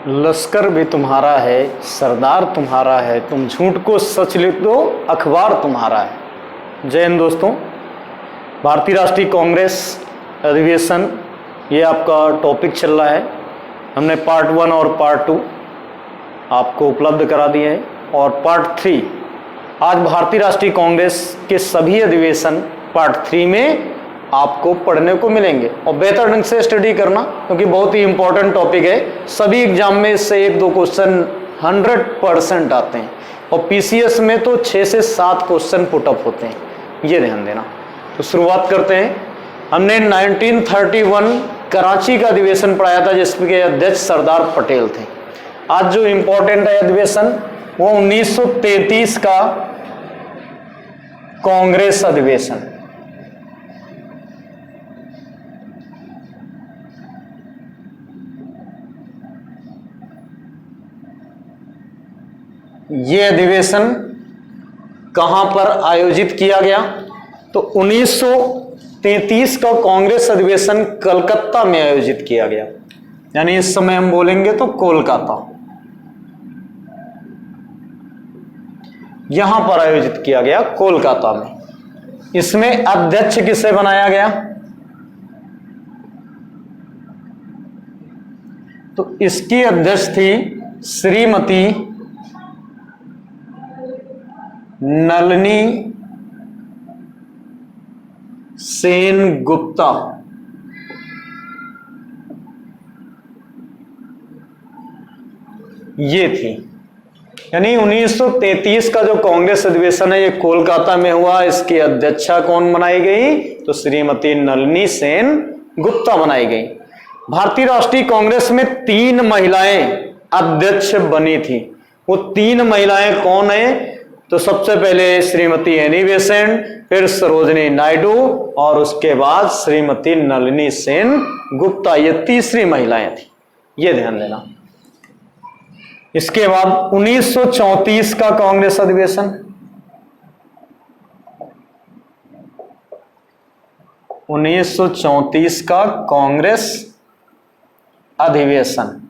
लश्कर भी तुम्हारा है, सरदार तुम्हारा है, तुम झूठ को सच लिख दो, अखबार तुम्हारा है। जय हिंद दोस्तों। भारतीय राष्ट्रीय कांग्रेस अधिवेशन ये आपका टॉपिक चल रहा है। हमने पार्ट 1 और पार्ट 2 आपको उपलब्ध करा दिए हैं और पार्ट 3 आज भारतीय राष्ट्रीय कांग्रेस के सभी अधिवेशन पार्ट 3 में आपको पढ़ने को मिलेंगे और बेहतर ढंग से स्टडी करना, क्योंकि बहुत ही इंपॉर्टेंट टॉपिक है। सभी एग्जाम में इससे 1-2 क्वेश्चन 100% आते हैं और पीसीएस में तो 6 से 7 क्वेश्चन पुटअप होते हैं, ये ध्यान देना। तो शुरुआत करते हैं। हमने 1931 कराची का अधिवेशन पढ़ाया था जिसके अध्यक्ष सरदार पटेल थे। आज जो इंपॉर्टेंट है अधिवेशन वो 1933 का कांग्रेस अधिवेशन। ये अधिवेशन कहां पर आयोजित किया गया? तो 1933 का कांग्रेस अधिवेशन कलकत्ता में आयोजित किया गया, यानी इस समय हम बोलेंगे तो कोलकाता। यहां पर आयोजित किया गया कोलकाता में। इसमें अध्यक्ष किसे बनाया गया? तो इसकी अध्यक्ष थी श्रीमती नलिनी सेन गुप्ता। ये थी, यानी 1933 का जो कांग्रेस अधिवेशन है ये कोलकाता में हुआ। इसकी अध्यक्षा कौन बनाई गई? तो श्रीमती नलिनी सेन गुप्ता बनाई गई। भारतीय राष्ट्रीय कांग्रेस में 3 महिलाएं अध्यक्ष बनी थी। वो 3 महिलाएं कौन है? तो सबसे पहले श्रीमती एनी बेसेंट, फिर सरोजनी नायडू और उसके बाद श्रीमती नलिनी सेन गुप्ता। ये तीसरी महिलाएं थी, ये ध्यान देना। इसके बाद 1934 का कांग्रेस अधिवेशन। 1934 का कांग्रेस अधिवेशन।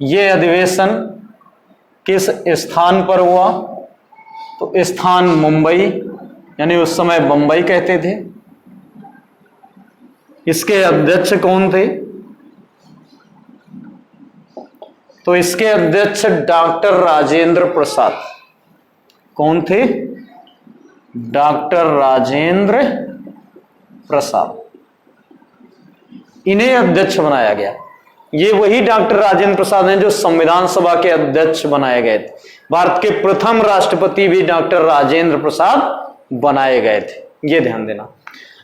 ये अधिवेशन किस स्थान पर हुआ? तो स्थान मुंबई, यानी उस समय बंबई कहते थे। इसके अध्यक्ष कौन थे? तो इसके अध्यक्ष डॉक्टर राजेंद्र प्रसाद। कौन थे? डॉक्टर राजेंद्र प्रसाद। इन्हें अध्यक्ष बनाया गया। ये वही डॉक्टर राजेंद्र प्रसाद हैं जो संविधान सभा के अध्यक्ष बनाए गए थे। भारत के प्रथम राष्ट्रपति भी डॉक्टर राजेंद्र प्रसाद बनाए गए थे, ये ध्यान देना।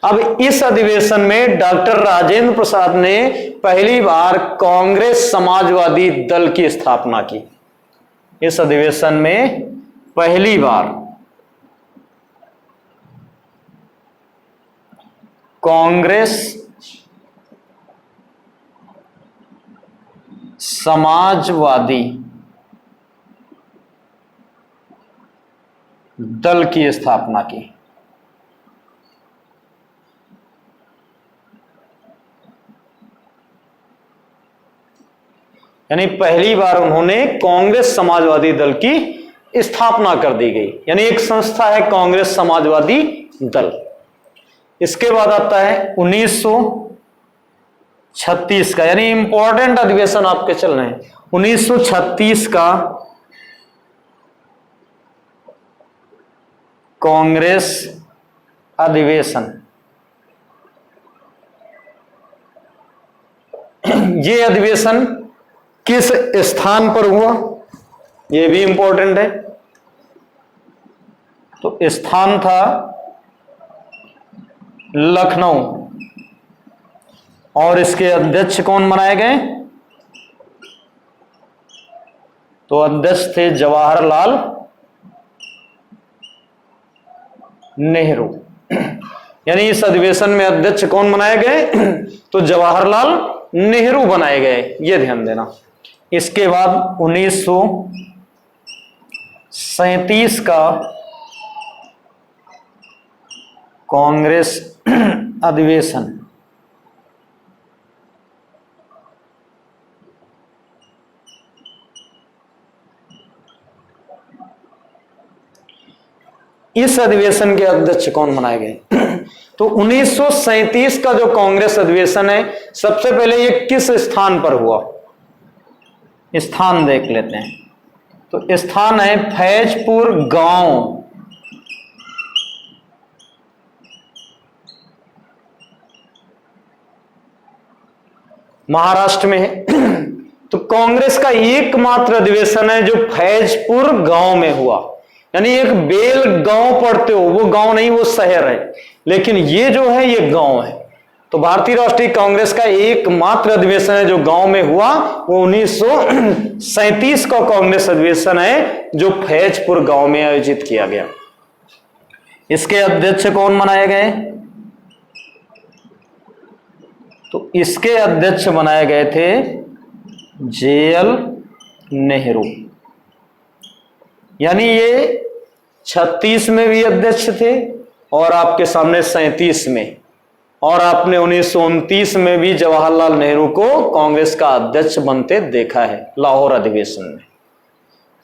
अब इस अधिवेशन में डॉक्टर राजेंद्र प्रसाद ने पहली बार कांग्रेस समाजवादी दल की स्थापना की। इस अधिवेशन में पहली बार कांग्रेस समाजवादी दल की स्थापना की। यानी पहली बार उन्होंने कांग्रेस समाजवादी दल की स्थापना कर दी गई, यानी एक संस्था है कांग्रेस समाजवादी दल। इसके बाद आता है 1936 का, यानी इंपॉर्टेंट अधिवेशन आपके चल रहे हैं। 1936 का कांग्रेस अधिवेशन। ये अधिवेशन किस स्थान पर हुआ? ये भी इंपॉर्टेंट है। तो स्थान था लखनऊ और इसके अध्यक्ष कौन बनाए गए? तो अध्यक्ष थे जवाहरलाल नेहरू। यानी इस अधिवेशन में अध्यक्ष कौन बनाए गए? तो जवाहरलाल नेहरू बनाए गए, ये ध्यान देना। इसके बाद 1937 का कांग्रेस अधिवेशन। इस अधिवेशन के अध्यक्ष कौन बनाए गए? तो 1937 का जो कांग्रेस अधिवेशन है, सबसे पहले ये किस स्थान पर हुआ? स्थान देख लेते हैं। तो स्थान है फैजपुर गांव, महाराष्ट्र में है। तो कांग्रेस का एकमात्र अधिवेशन है जो फैजपुर गांव में हुआ, यानी एक बेल गांव पढ़ते हो, वो गांव नहीं, वो शहर है, लेकिन ये जो है ये गांव है। तो भारतीय राष्ट्रीय कांग्रेस का एकमात्र अधिवेशन है जो गांव में हुआ, वो 1937 का कांग्रेस अधिवेशन है जो फैजपुर गांव में आयोजित किया गया। इसके अध्यक्ष कौन बनाए गए? तो इसके अध्यक्ष बनाए गए थे JL नेहरू, यानी ये 36 में भी अध्यक्ष थे और आपके सामने 37 में, और आपने 1929 में भी जवाहरलाल नेहरू को कांग्रेस का अध्यक्ष बनते देखा है लाहौर अधिवेशन में।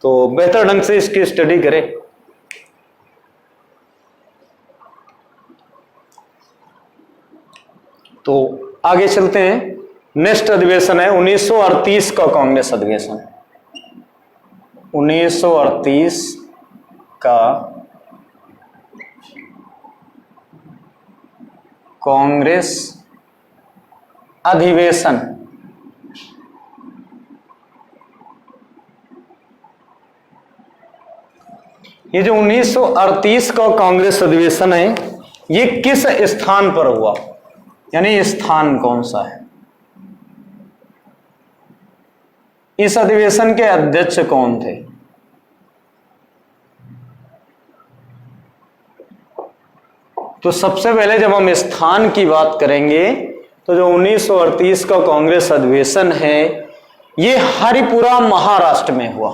तो बेहतर ढंग से इसकी स्टडी करें। तो आगे चलते हैं। नेक्स्ट अधिवेशन है 1938 का कांग्रेस अधिवेशन। 1938 का कांग्रेस अधिवेशन ये जो 1938 का कांग्रेस अधिवेशन है, ये किस स्थान पर हुआ, यानी स्थान कौन सा है? इस अधिवेशन के अध्यक्ष कौन थे? तो सबसे पहले जब हम स्थान की बात करेंगे तो जो 1938 का कांग्रेस अधिवेशन है ये हरिपुरा महाराष्ट्र में हुआ।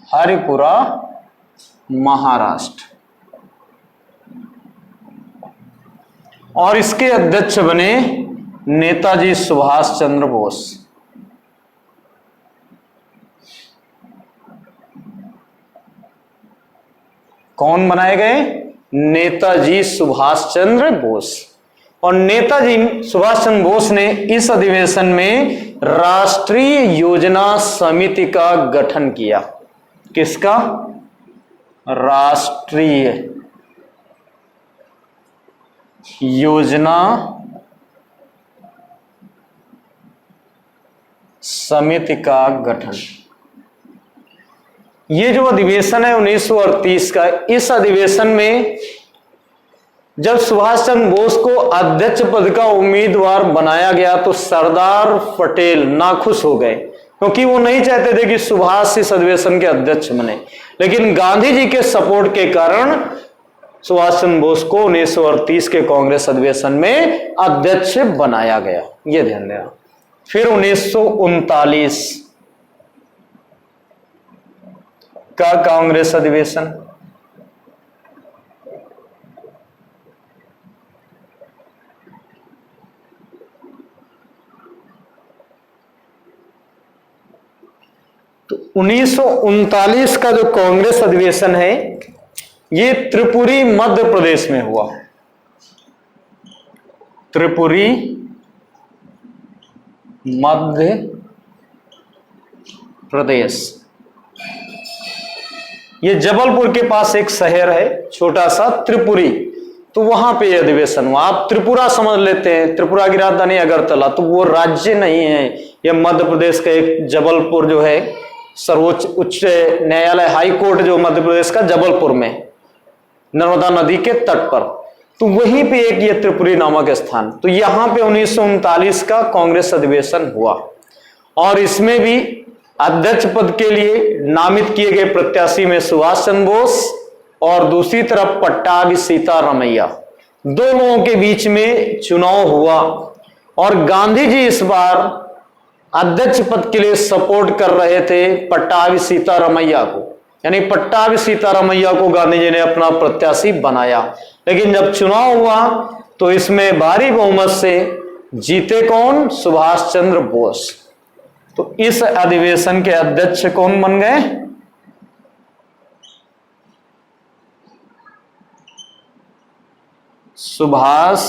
हरिपुरा महाराष्ट्र, और इसके अध्यक्ष बने नेताजी सुभाष चंद्र बोस। कौन बनाए गए? नेताजी सुभाष चंद्र बोस। और नेताजी सुभाष चंद्र बोस ने इस अधिवेशन में राष्ट्रीय योजना समिति का गठन किया। किसका? राष्ट्रीय योजना समिति का गठन। ये जो अधिवेशन है 1938 का, इस अधिवेशन में जब सुभाष चंद्र बोस को अध्यक्ष पद का उम्मीदवार बनाया गया तो सरदार पटेल नाखुश हो गए, क्योंकि वो नहीं चाहते थे कि सुभाष इस अधिवेशन के अध्यक्ष बने। लेकिन गांधी जी के सपोर्ट के कारण सुभाष चंद्र बोस को 1938 के कांग्रेस अधिवेशन में अध्यक्ष बनाया गया। ये ध्यान देना। फिर 1939 का कांग्रेस अधिवेशन, तो 1939 का जो कांग्रेस अधिवेशन है ये त्रिपुरी मध्य प्रदेश में हुआ। त्रिपुरी मध्य प्रदेश, ये जबलपुर के पास एक शहर है छोटा सा त्रिपुरी, तो वहां पे अधिवेशन हुआ। आप त्रिपुरा समझ लेते हैं, त्रिपुरा की राजधानी अगरतला, तो वो राज्य नहीं है, ये मध्य प्रदेश का एक जबलपुर जो है सर्वोच्च उच्च न्यायालय हाई कोर्ट जो मध्य प्रदेश का जबलपुर में नर्मदा नदी के तट पर, तो वहीं पे एक ये त्रिपुरी नामक स्थान। तो यहां पे 1939 का कांग्रेस अधिवेशन हुआ और इसमें भी अध्यक्ष पद के लिए नामित किए गए प्रत्याशी में सुभाष चंद्र बोस और दूसरी तरफ पट्टाभी सीतारामैया, दो लोगों के बीच में चुनाव हुआ और गांधी जी इस बार अध्यक्ष पद के लिए सपोर्ट कर रहे थे पट्टाभी सीतारामैया को, यानी पट्टाभी सीतारामैया को गांधी जी ने अपना प्रत्याशी बनाया। लेकिन जब चुनाव हुआ तो इसमें भारी बहुमत से जीते कौन? सुभाष चंद्र बोस। तो तो इस अधिवेशन के अध्यक्ष कौन बन गए? सुभाष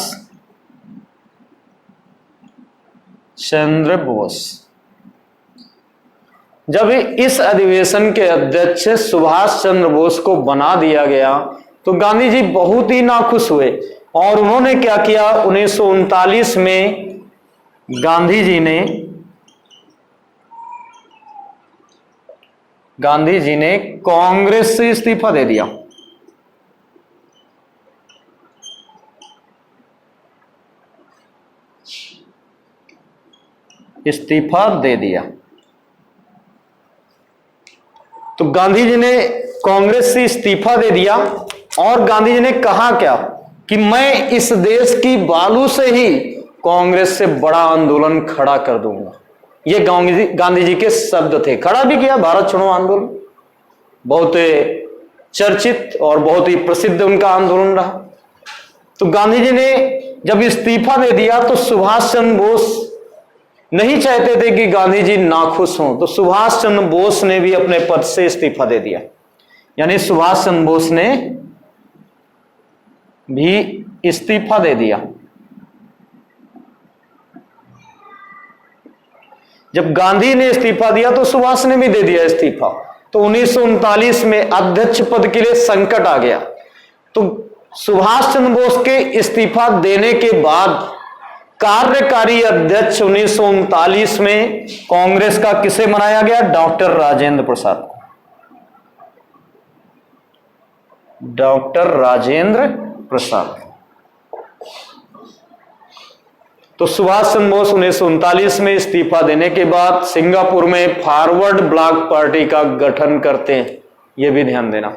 चंद्र बोस। जब इस अधिवेशन के अध्यक्ष सुभाष चंद्र बोस को बना दिया गया तो गांधी जी बहुत ही नाखुश हुए और उन्होंने क्या किया, 1939 में गांधी जी ने कांग्रेस से इस्तीफा दे दिया। तो गांधी जी ने कांग्रेस से इस्तीफा दे दिया और गांधी जी ने कहा क्या कि मैं इस देश की बालू से ही कांग्रेस से बड़ा आंदोलन खड़ा कर दूंगा। ये गांधी जी के शब्द थे। खड़ा भी किया, भारत छोड़ो आंदोलन बहुत चर्चित और बहुत ही प्रसिद्ध उनका आंदोलन रहा। तो गांधी जी ने जब इस्तीफा दे दिया तो सुभाष चंद्र बोस नहीं चाहते थे कि गांधी जी नाखुश हों, तो सुभाष चंद्र बोस ने भी अपने पद से इस्तीफा दे दिया। यानी सुभाष चंद्र बोस ने भी इस्तीफा दे दिया। जब गांधी ने इस्तीफा दिया तो सुभाष ने भी दे दिया इस्तीफा। तो 1939 में अध्यक्ष पद के लिए संकट आ गया। तो सुभाष चंद्र बोस के इस्तीफा देने के बाद कार्यकारी अध्यक्ष 1939 में कांग्रेस का किसे बनाया गया? डॉक्टर राजेंद्र प्रसाद को। डॉक्टर राजेंद्र प्रसाद। तो सुभाष चंद्र बोस 1939 में इस्तीफा देने के बाद सिंगापुर में फॉरवर्ड ब्लॉक पार्टी का गठन करते हैं। यह भी ध्यान देना।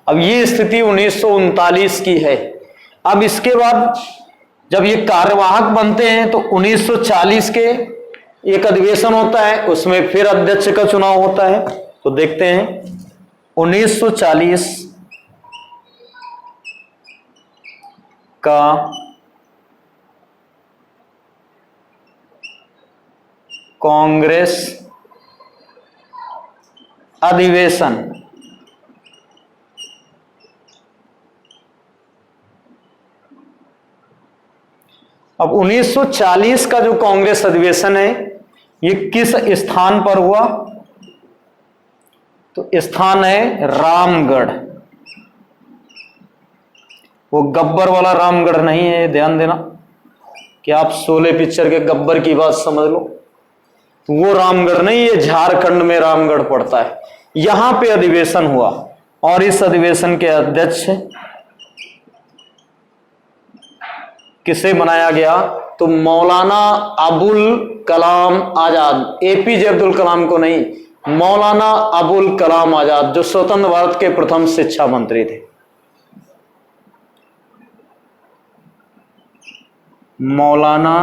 अब ये स्थिति 1939 की है। अब इसके बाद जब ये कार्यवाहक बनते हैं तो 1940 के एक अधिवेशन होता है, उसमें फिर अध्यक्ष का चुनाव होता है। तो देखते हैं 1940 का कांग्रेस अधिवेशन। अब 1940 का जो कांग्रेस अधिवेशन है ये किस स्थान पर हुआ? तो स्थान है रामगढ़। वो गब्बर वाला रामगढ़ नहीं है, ध्यान देना कि आप शोले पिक्चर के गब्बर की बात समझ लो। तो वो रामगढ़ नहीं, ये झारखंड में रामगढ़ पड़ता है। यहां पे अधिवेशन हुआ और इस अधिवेशन के अध्यक्ष किसे बनाया गया? तो मौलाना अबुल कलाम आजाद। एपीजे अब्दुल कलाम को नहीं, मौलाना अबुल कलाम आजाद, जो स्वतंत्र भारत के प्रथम शिक्षा मंत्री थे। मौलाना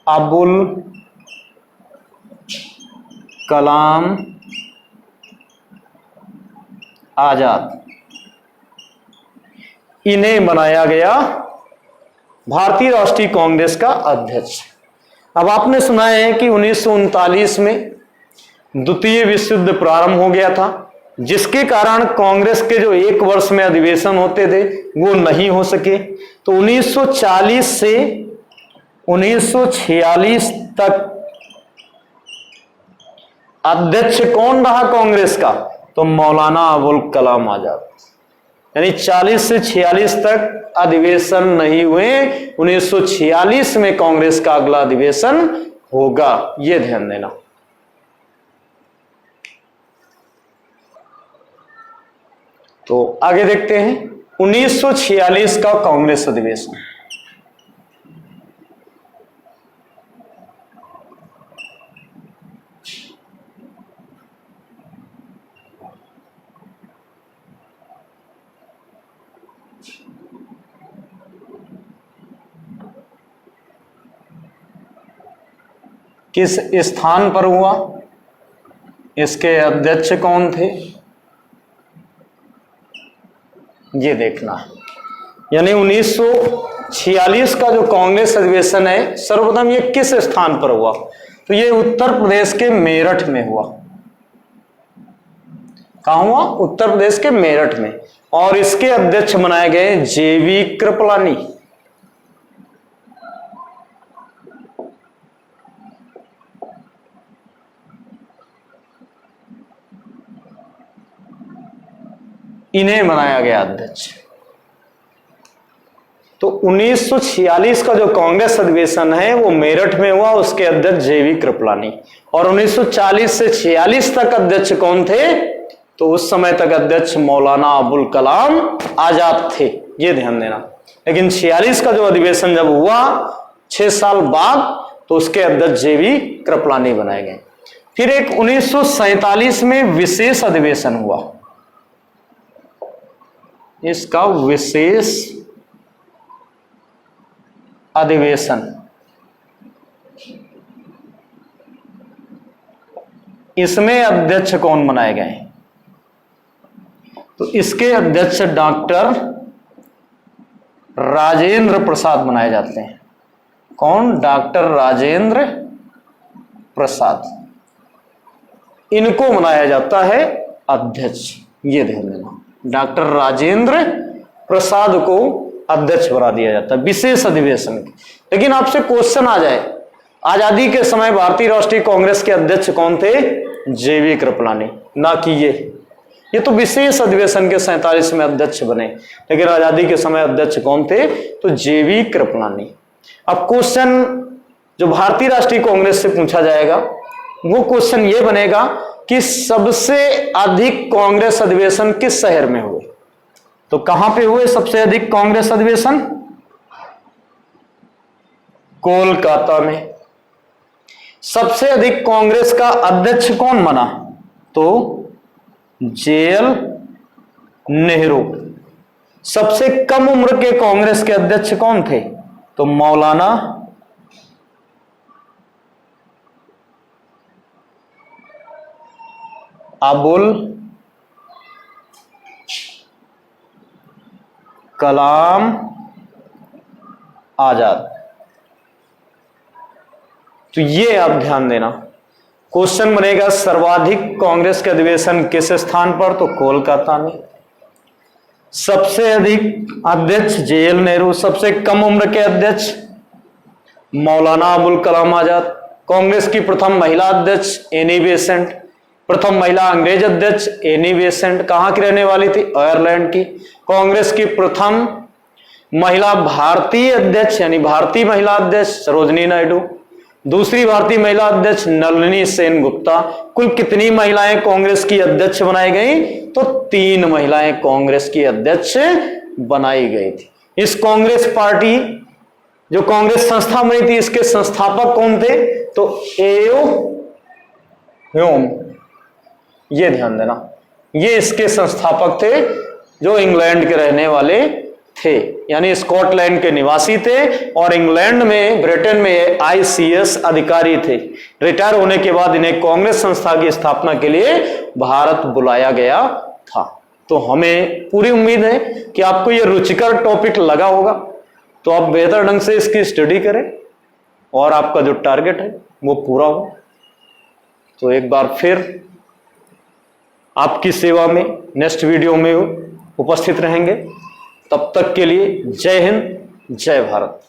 अबुल कलाम आजाद, इन्हें बनाया गया भारतीय राष्ट्रीय कांग्रेस का अध्यक्ष। अब आपने सुना है कि 1939 में द्वितीय विश्व युद्ध प्रारंभ हो गया था, जिसके कारण कांग्रेस के जो एक वर्ष में अधिवेशन होते थे वो नहीं हो सके। तो 1940 से 1946 तक अध्यक्ष कौन रहा कांग्रेस का? तो मौलाना अबुल कलाम आजाद। यानी 40 से 46 तक अधिवेशन नहीं हुए। 1946 में कांग्रेस का अगला अधिवेशन होगा, यह ध्यान देना। तो आगे देखते हैं 1946 का कांग्रेस अधिवेशन। किस स्थान पर हुआ? इसके अध्यक्ष कौन थे? ये देखना है। यानी 1946 का जो कांग्रेस अधिवेशन है सर्वप्रथम ये किस स्थान पर हुआ? तो ये उत्तर प्रदेश के मेरठ में हुआ। कहां हुआ? उत्तर प्रदेश के मेरठ में। और इसके अध्यक्ष बनाए गए जेवी कृपलानी। इन्हें बनाया गया अध्यक्ष। तो 1946 का जो कांग्रेस अधिवेशन है वो मेरठ में हुआ, उसके अध्यक्ष जेवी कृपलानी। और 1940 से 46 तक अध्यक्ष कौन थे? तो उस समय तक अध्यक्ष मौलाना अबुल कलाम आजाद थे, ये ध्यान देना। लेकिन 46 का जो अधिवेशन जब हुआ 6 साल बाद, तो उसके अध्यक्ष जेवी कृपलानी बनाए गए। फिर एक 1947 में विशेष अधिवेशन हुआ, इसका विशेष अधिवेशन। इसमें अध्यक्ष कौन बनाए गए? तो इसके अध्यक्ष डॉक्टर राजेंद्र प्रसाद बनाए जाते हैं। कौन? डॉक्टर राजेंद्र प्रसाद, इनको बनाया जाता है अध्यक्ष, ये ध्यान देना। डॉक्टर राजेंद्र प्रसाद को अध्यक्ष बना दिया जाता है विशेष अधिवेशन के। लेकिन आपसे क्वेश्चन आ जाए, आजादी के समय भारतीय राष्ट्रीय कांग्रेस के अध्यक्ष कौन थे? जेवी कृपलानी, ना कि ये तो विशेष अधिवेशन के 47 में अध्यक्ष बने, लेकिन आजादी के समय अध्यक्ष कौन थे? तो जेवी कृपलानी। अब क्वेश्चन जो भारतीय राष्ट्रीय कांग्रेस से पूछा जाएगा वो क्वेश्चन ये बनेगा कि सबसे अधिक कांग्रेस अधिवेशन किस शहर में हुए? तो कहां पे हुए सबसे अधिक कांग्रेस अधिवेशन? कोलकाता में। सबसे अधिक कांग्रेस का अध्यक्ष कौन बना? तो जेएल नेहरू। सबसे कम उम्र के कांग्रेस के अध्यक्ष कौन थे? तो मौलाना अबुल कलाम आजाद। तो ये आप ध्यान देना, क्वेश्चन बनेगा सर्वाधिक कांग्रेस के अधिवेशन किस स्थान पर? तो कोलकाता में। सबसे अधिक अध्यक्ष जेएल नेहरू, सबसे कम उम्र के अध्यक्ष मौलाना अबुल कलाम आजाद। कांग्रेस की प्रथम महिला अध्यक्ष एनी बेसेंट, प्रथम महिला अंग्रेज अध्यक्ष एनी बेसेंट, कहां की रहने वाली थी? आयरलैंड की। कांग्रेस की प्रथम महिला भारतीय अध्यक्ष यानी भारतीय महिला अध्यक्ष सरोजनी नायडू। दूसरी भारतीय महिला अध्यक्ष नलिनी सेन गुप्ता। कुल कितनी महिलाएं कांग्रेस की अध्यक्ष बनाई गई? तो 3 महिलाएं कांग्रेस की अध्यक्ष बनाई गई थी। इस कांग्रेस पार्टी जो कांग्रेस संस्था बनी थी, इसके संस्थापक कौन थे? तो एओ ह्यूम, ये ध्यान देना, ये इसके संस्थापक थे जो इंग्लैंड के रहने वाले थे, यानी स्कॉटलैंड के निवासी थे और इंग्लैंड में, ब्रिटेन में आईसीएस अधिकारी थे। रिटायर होने के बाद इन्हें कांग्रेस संस्था की स्थापना के लिए भारत बुलाया गया था। तो हमें पूरी उम्मीद है कि आपको यह रुचिकर टॉपिक लगा होगा, तो आप बेहतर ढंग से इसकी स्टडी करें और आपका जो टारगेट है वो पूरा हो। तो एक बार फिर आपकी सेवा में नेक्स्ट वीडियो में उपस्थित रहेंगे। तब तक के लिए जय हिंद, जय भारत।